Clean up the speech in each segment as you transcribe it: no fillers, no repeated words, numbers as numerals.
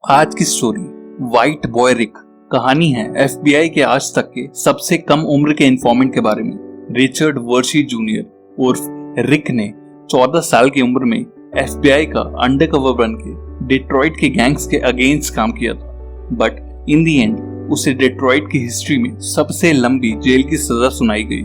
आज की story white boy रिक कहानी है एफबीआई के आज तक के सबसे कम उम्र के इन्फॉर्मेंट के बारे में। रिचर्ड वर्शी जूनियर उर्फ रिक ने 14 साल की उम्र में एफबीआई का अंडरकवर बन के डिट्रॉइट के गैंग्स के अगेंस्ट काम किया था, बट इन दी एंड उसे डिट्रॉइट की हिस्ट्री में सबसे लंबी जेल की सजा सुनाई गई।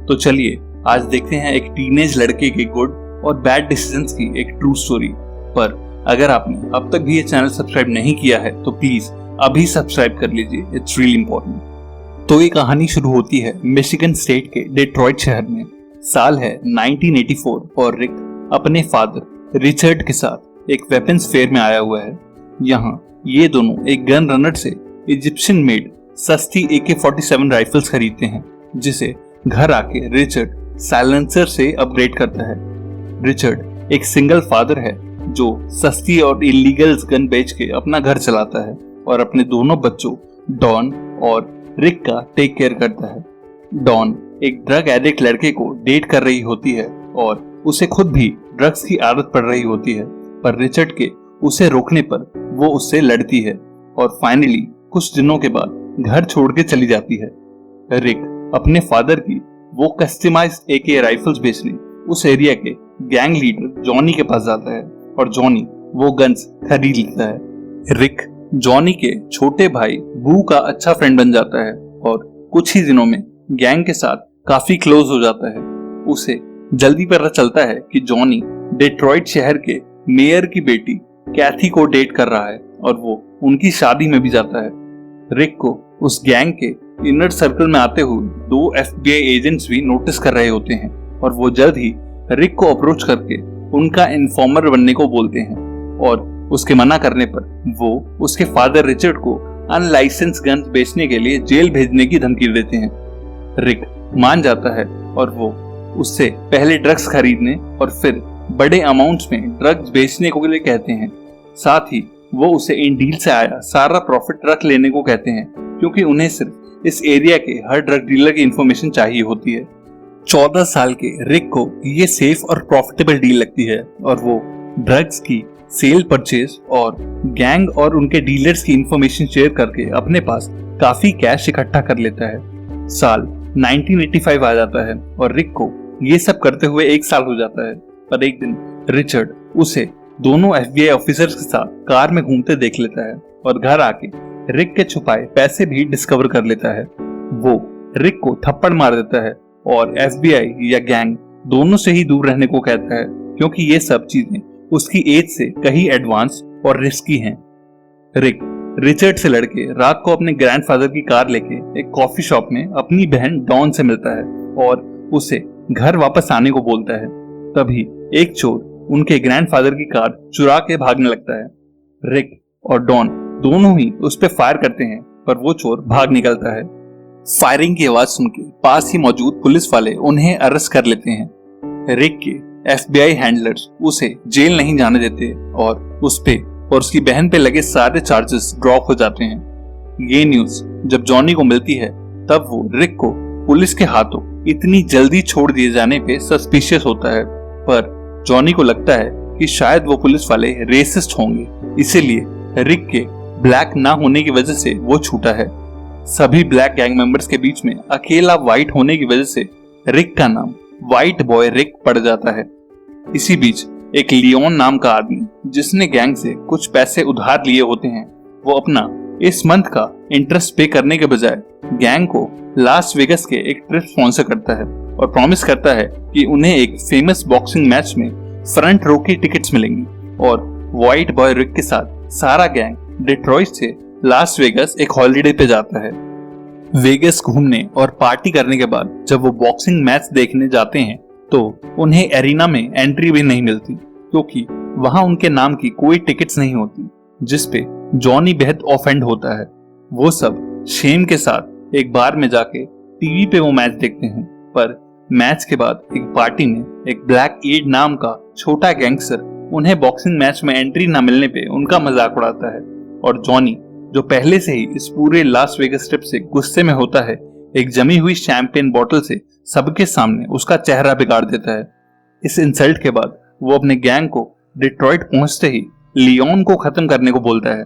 तो चलिए आज देखते हैं एक टीनेज लड़के के गुड और बैड डिसीजंस की एक ट्रू स्टोरी। पर अगर आपने अब तक भी ये चैनल सब्सक्राइब नहीं किया है तो प्लीज अभी सब्सक्राइब कर लीजिए, इट्स रियली इंपॉर्टेंट। तो ये कहानी शुरू होती है मिशिगन स्टेट के डिट्रॉइट शहर में। साल है 1984 और रिक अपने फादर रिचर्ड के साथ एक वेपन्स फेयर में आया हुआ है। यहाँ ये दोनों एक गन रनर से इजिप्शियन मेड सस्ती AK-47 राइफल्स खरीदते हैं, जिसे घर आके रिचर्ड साइलेंसर से अपग्रेड करता है। रिचर्ड एक सिंगल फादर है जो सस्ती और इलीगल गन बेच के अपना घर चलाता है और अपने दोनों बच्चों डॉन और रिक का टेक केयर करता है। डॉन एक ड्रग एडिक्ट लड़के को डेट कर रही होती है और उसे खुद भी ड्रग्स की आदत पड़ रही होती है, पर रिचर्ड के उसे रोकने पर वो उससे लड़ती है और फाइनली कुछ दिनों के बाद घर छोड़ के चली जाती है। रिक अपने फादर की वो कस्टमाइज्ड AK राइफल्स बेचने उस एरिया के गैंग लीडर जॉनी के पास जाता है और जॉनी वो गन्स खरीद लेता है। रिक जॉनी के छोटे भाई बू का अच्छा फ्रेंड बन जाता है और कुछ ही दिनों में गैंग के साथ काफी क्लोज हो जाता है। उसे जल्दी पता चलता है कि जॉनी डिट्रॉइट शहर के मेयर की बेटी कैथी को डेट कर रहा है और वो उनकी शादी में भी जाता है। रिक को उस गैंग के इनर सर्कल में आते हुए 2 FBI एजेंट्स भी नोटिस कर रहे होते हैं और वो जल्द ही रिक को अप्रोच करके उनका इन्फॉर्मर बनने को बोलते हैं और उसके मना करने पर वो उसके फादर रिचर्ड को अनलाइसेंस गन्स बेचने के लिए जेल भेजने की धमकी देते हैं। रिक मान जाता है और वो उससे पहले ड्रग्स खरीदने और फिर बड़े अमाउंट्स में ड्रग्स बेचने को लिए कहते हैं। साथ ही वो उसे इन डील से आया सारा प्रॉफिट रख लेने को कहते हैं, क्योंकि उन्हें सिर्फ इस एरिया के हर ड्रग डीलर की इंफॉर्मेशन चाहिए होती है। 14 साल के रिक को ये सेफ और प्रॉफिटेबल डील लगती है और वो ड्रग्स की सेल परचेज और गैंग और उनके डीलर्स की इंफॉर्मेशन शेयर करके अपने पास काफी कैश इकट्ठा कर लेता है। साल 1985 आ जाता है और रिक को ये सब करते हुए 1 साल हो जाता है, पर एक दिन रिचर्ड उसे दोनों FBI ऑफिसर्स के साथ कार में घूमते देख लेता है और घर आके रिक के छुपाए पैसे भी डिस्कवर कर लेता है। वो रिक को थप्पड़ मार देता है और FBI या गैंग दोनों से ही दूर रहने को कहता है, क्योंकि ये सब चीजें उसकी एज से कहीं एडवांस और रिस्की हैं। रिक रिचर्ड से लड़के रात को अपने ग्रैंडफादर की कार लेके एक कॉफी शॉप में अपनी बहन डॉन से मिलता है और उसे घर वापस आने को बोलता है। तभी एक चोर उनके ग्रैंडफादर की कार चुरा के भागने लगता है। रिक और डॉन दोनों ही उस पर फायर करते हैं, पर वो चोर भाग निकलता है। फायरिंग की आवाज सुनकर पास ही मौजूद पुलिस वाले उन्हें अरेस्ट कर लेते हैं। रिक के FBI हैंडलर्स उसे जेल नहीं जाने देते और उस पे और उसकी बहन पे लगे सारे चार्जेस ड्रॉप हो जाते हैं। ये न्यूज जब जॉनी को मिलती है तब वो रिक को पुलिस के हाथों इतनी जल्दी छोड़ दिए जाने पे सस्पिशियस होता है, पर जॉनी को लगता है कि शायद वो पुलिस वाले रेसिस्ट होंगे, इसीलिए रिक के ब्लैक ना होने की वजह से वो छूटा है। सभी ब्लैक गैंग मेंबर्स के बीच में अकेला व्हाइट होने की वजह से रिक का नाम व्हाइट बॉय रिक पड़ जाता है। इसी बीच एक लियोन नाम का आदमी जिसने गैंग से कुछ पैसे उधार लिए होते हैं, वो अपना इस मंथ का इंटरेस्ट पे करने के बजाय गैंग को लास वेगस के एक ट्रिप स्पॉन्सर करता है और प्रॉमिस करता है कि उन्हें एक फेमस बॉक्सिंग मैच में फ्रंट रो की टिकट्स मिलेंगी और व्हाइट बॉय रिक के साथ सारा गैंग डिट्रॉइट से लास वेगस एक हॉलिडे पे जाता है। वेगस घूमने और पार्टी करने के बाद जब वो बॉक्सिंग मैच देखने जाते हैं तो उन्हें एरिना में एंट्री भी नहीं मिलती, क्योंकि वहां उनके नाम की कोई टिकट्स नहीं होती, जिसपे जॉनी बेहद ऑफेंड होता है। वो सब शेम के साथ एक बार में जाके टीवी पे वो मैच देखते हैं, पर मैच के बाद एक पार्टी में एक ब्लैक एड नाम का छोटा गैंगस्टर उन्हें बॉक्सिंग मैच में एंट्री न मिलने पे उनका मजाक उड़ाता है और जॉनी जो पहले से ही इस पूरे लास वेगस ट्रिप से गुस्से में होता है, एक जमी हुई शैंपेन बोतल से सबके सामने उसका चेहरा बिगाड़ देता है। इस इंसल्ट के बाद वो अपने गैंग को डिट्रॉइट पहुंचते ही लियोन को खत्म करने को बोलता है,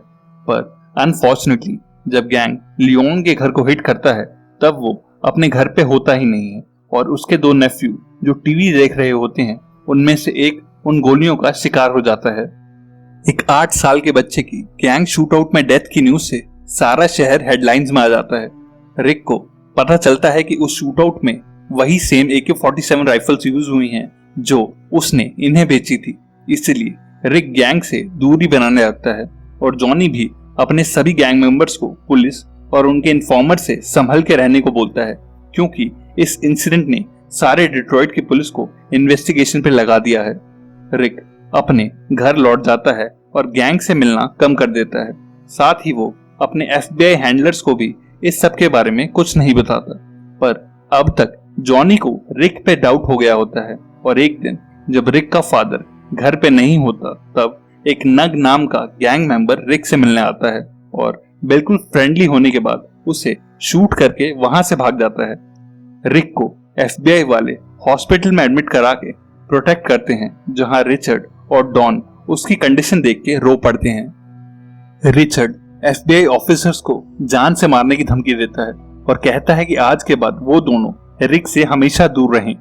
पर अनफॉर्चुनेटली जब गैंग लियोन के घर को हिट करता है तब वो अपने घर पे होता ही नहीं है और उसके दो नेफ्यू जो टीवी देख रहे होते हैं उनमें से एक उन गोलियों का शिकार हो जाता है। एक 8 साल के बच्चे की गैंग शूटआउट में डेथ की न्यूज से सारा शहर हेडलाइंस में आ जाता है। रिक को पता चलता है कि उस शूटआउट में वही सेम AK-47 राइफल्स यूज हुई हैं जो उसने इन्हें बेची थी। इसलिए रिक गैंग से दूरी बनाने लगता है और जॉनी भी अपने सभी गैंग मेंबर्स को पुलिस और उनके इन्फॉर्मर से संभल के रहने को बोलता है, क्योंकि इस इंसिडेंट ने सारे डिट्रॉइट की पुलिस को इन्वेस्टिगेशन पे लगा दिया है। रिक अपने घर लौट जाता है और गैंग से मिलना कम कर देता है। साथ ही वो अपने FBI हैंडलर्स को भी इस सब के बारे में कुछ नहीं बताता। पर अब तक जॉनी को रिक पे डाउट हो गया होता है और एक दिन जब रिक का फादर घर पे नहीं होता तब एक नग नाम का गैंग मेंबर रिक से मिलने आता है और बिल्कुल फ्रेंडली होने के बाद उसे शूट करके वहां से भाग जाता है। रिक को FBI वाले हॉस्पिटल में एडमिट करा के प्रोटेक्ट करते हैं, जहां रिचर्ड और डॉन उसकी कंडीशन देख के रो पड़ते हैं। रिचर्ड FBI ऑफिसर्स को जान से मारने की धमकी देता है और कहता है कि आज के बाद वो दोनों रिक से हमेशा दूर रहें।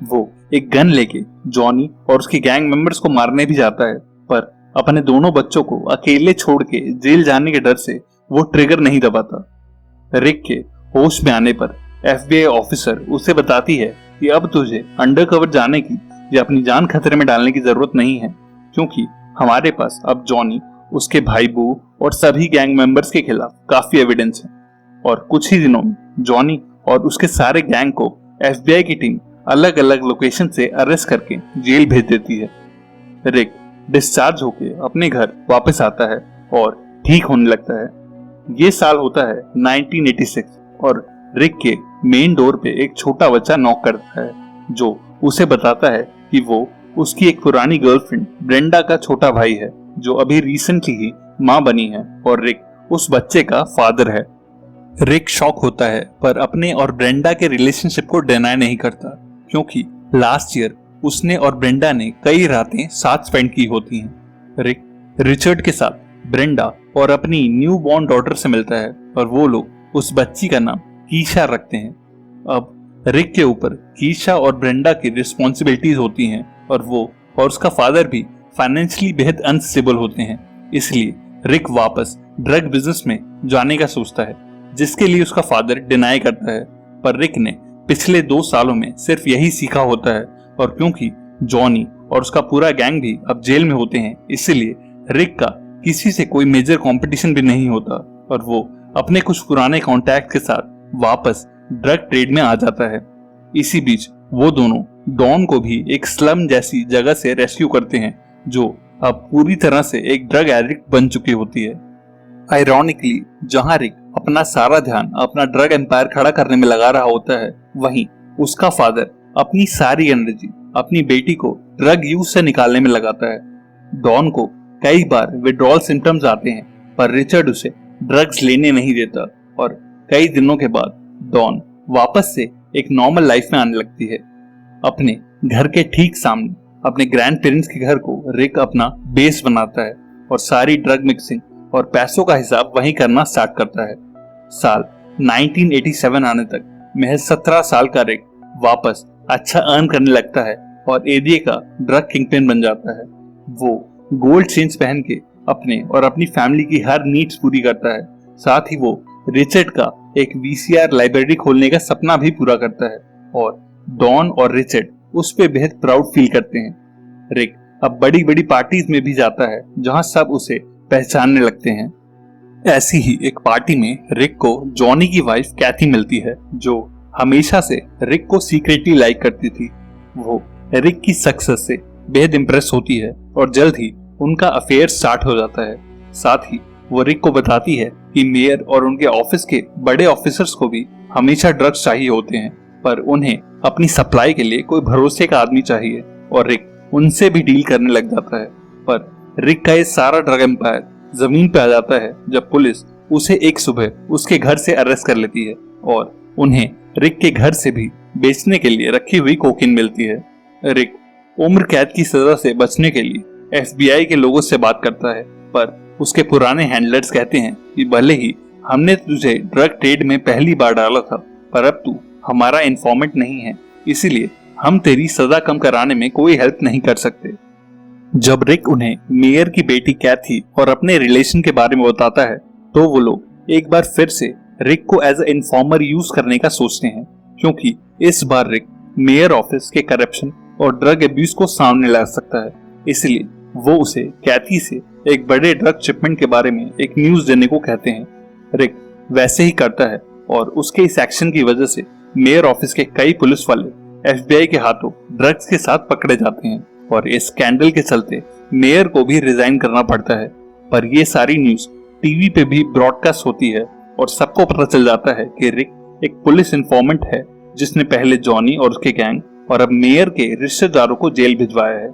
वो एक गन लेके जॉनी और उसके गैंग मेंबर्स को मारने भी जाता है, पर अपने दोनों बच्चों को अकेले छोड़ के जेल जाने के डर से वो ट्रिगर नहीं दबाता। रिक के होश में आने पर FBI ऑफिसर उसे बताती है कि अब तुझे अंडरकवर जाने की या अपनी जान खतरे में डालने की जरूरत नहीं है, क्योंकि हमारे पास अब जॉनी, उसके भाई बू और सभी गैंग मेंबर्स के खिलाफ काफी एविडेंस है। और कुछ ही दिनों में जॉनी और उसके सारे गैंग को FBI की टीम अलग अलग लोकेशन से अरेस्ट करके जेल भेज देती है। रिक डिस्चार्ज होके अपने घर वापस आता है और ठीक होने लगता है। ये साल होता है 1986 और रिक के मेन डोर पे एक छोटा बच्चा नॉक करता है जो उसे बताता है कि वो उसकी एक पुरानी गर्लफ्रेंड ब्रेंडा का छोटा भाई है जो अभी रिसेंटली ही माँ बनी है और रिक उस बच्चे का फादर है। रिक शॉक होता है पर अपने और ब्रेंडा के रिलेशनशिप को डिनाई नहीं करता, क्योंकि लास्ट ईयर उसने और ब्रेंडा ने कई रातें साथ स्पेंड की होती हैं। रिक रिचर्ड के साथ ब्रेंडा और अपनी न्यू बॉर्न डॉटर से मिलता है और वो लोग उस बच्ची का नाम कीशा रखते हैं। अब रिक के ऊपर कीशा और ब्रेंडा की रिस्पॉन्सिबिलिटीज होती हैं और वो और उसका फादर भी फाइनेंशियली बेहद अनस्टेबल होते हैं। इसलिए रिक वापस ड्रग बिजनेस में जाने का सोचता है, जिसके लिए उसका फादर डिनाई करता है। पर रिक ने पिछले 2 सालों में सिर्फ यही सीखा होता है और क्योंकि जॉनी और उसका पूरा गैंग भी अब जेल में होते हैं, इसलिए रिक का किसी से कोई मेजर कंपटीशन भी नहीं होता और वो अपने कुछ पुराने कॉन्टैक्ट के साथ वापस ड्रग ट्रेड में आ जाता है। इसी बीच वो दोनों डॉन को भी एक स्लम जैसी जगह से रेस्क्यू करते हैं जो अब पूरी तरह से एक ड्रग एडिक्ट बन चुकी होती है। आयरॉनिकली जहां रिक अपना सारा ध्यान अपना ड्रग एम्पायर खड़ा करने में लगा रहा होता है, वहीं उसका फादर अपनी सारी एनर्जी अपनी बेटी को ड्रग यूज से निकालने में लगाता है। डॉन को कई बार विड्रॉल सिम्टम्स आते हैं पर रिचर्ड उसे ड्रग्स लेने नहीं देता और कई दिनों के बाद डॉन वापस से एक नॉर्मल लाइफ में आने लगती है। अपने घर के ठीक सामने अपने ग्रैंड पेरेंट्स के घर को रिक अपना बेस बनाता है और सारी ड्रग मिक्सिंग और पैसों का हिसाब वहीं करना स्टार्ट करता है। साल 1987 आने तक महज 17 साल का रिक वापस अच्छा अर्न करने लगता है और एरिया का ड्रग किंगपिन बन जाता है। वो गोल्ड चेन्स पहन के अपने और अपनी फैमिली की हर नीड्स पूरी करता है। साथ ही वो रिचर्ड का एक VCR लाइब्रेरी खोलने का सपना भी पूरा करता है और डॉन और रिचर्ड उस पे बेहद प्राउड फील करते हैं। रिक अब बड़ी बड़ी पार्टीज में भी जाता है जहां सब उसे पहचानने लगते हैं। ऐसी ही एक पार्टी में रिक को जॉनी की वाइफ कैथी मिलती है जो हमेशा से रिक को सीक्रेटली लाइक करती थी। वो रिक की सक्सेस से बेहद इंप्रेस होती है और जल्द ही उनका अफेयर स्टार्ट हो जाता है। साथ ही वो रिक को बताती है कि मेयर और उनके ऑफिस के बड़े ऑफिसर्स को भी हमेशा ड्रग्स चाहिए होते हैं, पर उन्हें अपनी सप्लाई के लिए कोई भरोसे का आदमी चाहिए और रिक उनसे भी डील करने लग जाता है। पर रिक का ये सारा ड्रग एम्पायर जमीन पे आ जाता है जब पुलिस उसे एक सुबह उसके घर से अरेस्ट कर लेती है और उन्हें रिक के घर से भी बेचने के लिए रखी हुई कोकीन मिलती है। रिक उम्र कैद की सजा से बचने के लिए FBI के लोगों से बात करता है, पर उसके पुराने हैंडलर्स कहते हैं कि भले ही हमने तुझे ड्रग ट्रेड में पहली बार डाला था, पर अब तू हमारा इन्फॉर्मेंट नहीं है, इसीलिए हम तेरी सजा कम कराने में कोई हेल्प नहीं कर सकते। जब रिक उन्हें मेयर की बेटी कैथी और अपने रिलेशन के बारे में बताता है तो वो लोग एक बार फिर से रिक को एज ए इन्फॉर्मर यूज करने का सोचते हैं, क्योंकि इस बार रिक मेयर ऑफिस के करप्शन और ड्रग अब्यूज को सामने ला सकता है। इसलिए वो उसे कैथी से एक बड़े ड्रग शिपमेंट के बारे में एक न्यूज देने को कहते हैं। रिक वैसे ही करता है और उसके इस एक्शन की वजह से मेयर ऑफिस के कई पुलिस वाले FBI के हाथों ड्रग्स के साथ पकड़े जाते हैं और इस स्कैंडल के चलते मेयर को भी रिजाइन करना पड़ता है। पर ये सारी न्यूज टीवी पे भी ब्रॉडकास्ट होती है और सबको पता चल जाता है कि रिक एक पुलिस इन्फॉर्मेंट है जिसने पहले जॉनी और उसके गैंग और अब मेयर के रिश्तेदारों को जेल भिजवाया है।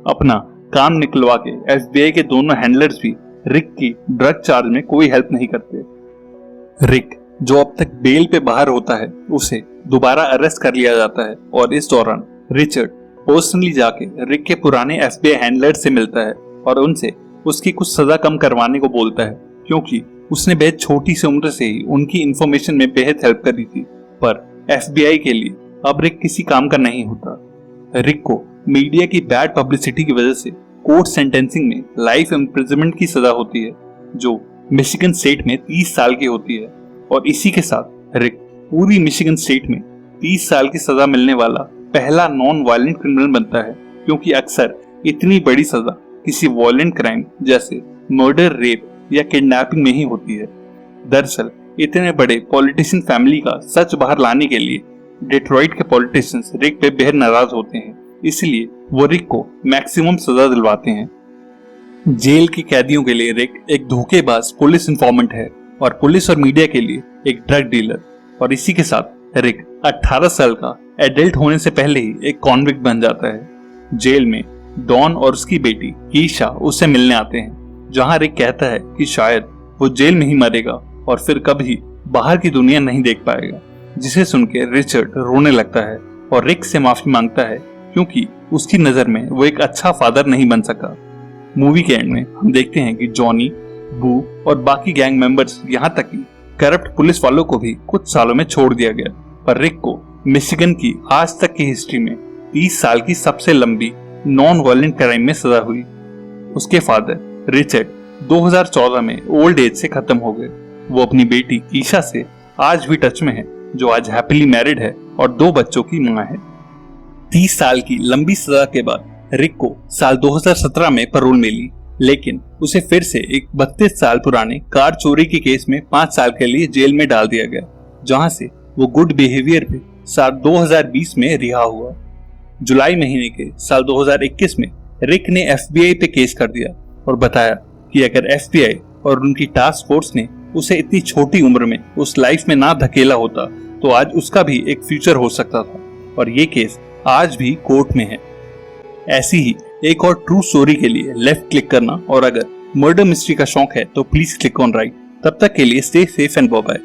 अपना काम निकलवा के FBI के दोनों हैंडलर्स भी रिक की ड्रग चार्ज में कोई हेल्प नहीं करते। रिक जो अब तक बेल पे बाहर होता है उसे दोबारा अरेस्ट कर लिया जाता है और इस दौरान रिचर्ड पर्सनली जाके रिक के पुराने FBI हैंडलर्स से मिलता है और उनसे उसकी कुछ सजा कम करवाने को बोलता है, क्योंकि उसने बेहद छोटी सी उम्र से ही उनकी इंफॉर्मेशन में बेहद हेल्प करी थी। पर FBI के लिए अब रिक किसी काम का नहीं होता। रिक को मीडिया की बैड पब्लिसिटी की वजह से कोर्ट सेंटेंसिंग में लाइफ इम्प्रिजनमेंट की सजा होती है, जो मिशिगन स्टेट में 30 साल की होती है। और इसी के साथ रिक पूरी मिशिगन स्टेट में 30 साल की सजा मिलने वाला पहला नॉन वायलेंट क्रिमिनल बनता है, क्योंकि अक्सर इतनी बड़ी सजा किसी वायलेंट क्राइम जैसे मर्डर, रेप या किडनैपिंग में ही होती है। दरअसल इतने बड़े पॉलिटिशियन फैमिली का सच बाहर लाने के लिए डेट्रॉइट के पॉलिटिशियंस रिक पे बेहद नाराज होते हैं, इसलिए वो रिक को मैक्सिमम सजा दिलवाते हैं। जेल की कैदियों के लिए रिक एक धोखेबाज पुलिस इन्फॉर्मेंट है और पुलिस और मीडिया के लिए एक ड्रग डीलर। और इसी के साथ रिक 18 साल का एडल्ट होने से पहले ही एक कॉन्विक्ट बन जाता है। जेल में डॉन और उसकी बेटी कीशा उससे मिलने आते हैं, जहां रिक कहता है कि शायद वो जेल में ही मरेगा और फिर कभी बाहर की दुनिया नहीं देख पाएगा, जिसे सुन के रिचर्ड रोने लगता है और रिक से माफी मांगता है, क्योंकि उसकी नजर में वो एक अच्छा फादर नहीं बन सका। मूवी के एंड में हम देखते हैं कि जॉनी, बू और बाकी गैंग मेंबर्स, यहाँ तक कि करप्ट पुलिस वालों को भी कुछ सालों में छोड़ दिया गया। पर रिक को मिशिगन की आज तक की हिस्ट्री में 30 साल की सबसे लंबी नॉन वायलेंट क्राइम में सजा हुई। उसके फादर रिचर्ड 2014 में ओल्ड एज से खत्म हो गए। वो अपनी बेटी कीशा से आज भी टच में है, जो आज हैप्पीली मैरिड है और 2 बच्चों की मां है। 30 साल की लंबी सजा के बाद रिक को साल 2017 में पैरोल मिली, लेकिन उसे फिर से एक 32 साल पुराने कार चोरी के केस में 5 साल के लिए जेल में डाल दिया गया, जहां से वो गुड बिहेवियर पे साल 2020 में रिहा हुआ। जुलाई महीने के साल 2021 में रिक ने FBI पे केस कर दिया और बताया कि अगर FBI और उनकी टास्क फोर्स ने उसे इतनी छोटी उम्र में उस लाइफ में ना धकेला होता तो आज उसका भी एक फ्यूचर हो सकता था। और ये केस आज भी कोर्ट में है। ऐसी ही एक और ट्रू स्टोरी के लिए लेफ्ट क्लिक करना, और अगर मर्डर मिस्ट्री का शौक है तो प्लीज क्लिक ऑन राइट। तब तक के लिए stay safe and bye bye.